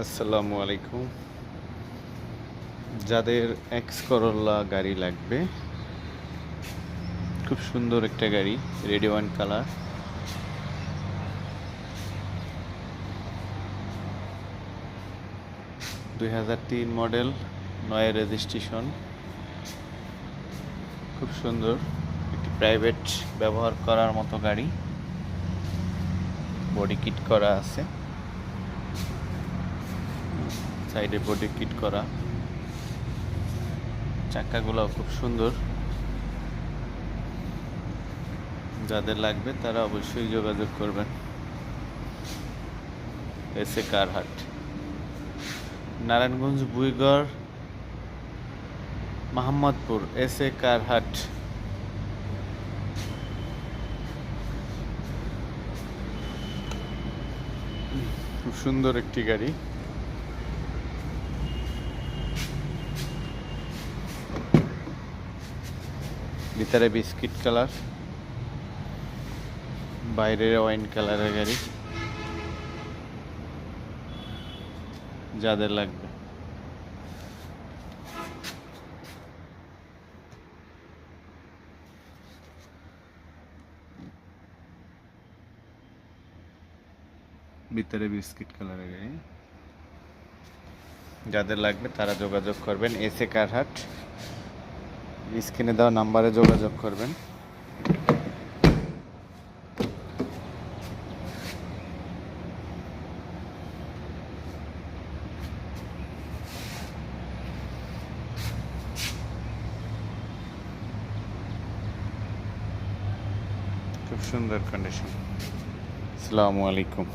আসসালামু আলাইকুম। যাদের এক্স করোলা গাড়ি লাগবে, খুব সুন্দর একটা গাড়ি, red wine colour, 2003 model, 9 registration. খুব সুন্দর একটি প্রাইভেট ব্যবহার করার মতো গাড়ি। বডি কিট করা আছে, সাইডে বডি কিট করা, চাকাগুলো খুব সুন্দর। যাদের লাগবে তারা অবশ্যই যোগাযোগ করবেন। এসএ কারহাট, নারায়ণগঞ্জ, বুইগড়, মোহাম্মদপুর। এসএ কারহাট। খুব সুন্দর একটি গাড়ি। ভিতরে বিস্কিট কালার, বাইরে ওয়াইন কালারের গাড়ি। যাদের লাগবে ভিতরে বিস্কিট কালারের গাড়ি, যাদের লাগবে তারা যোগাযোগ করবেন। এসএ কারহাট, স্ক্রিনে দেওয়া নাম্বারে যোগাযোগ করবেন। খুব সুন্দর কন্ডিশন। আসসালামু আলাইকুম।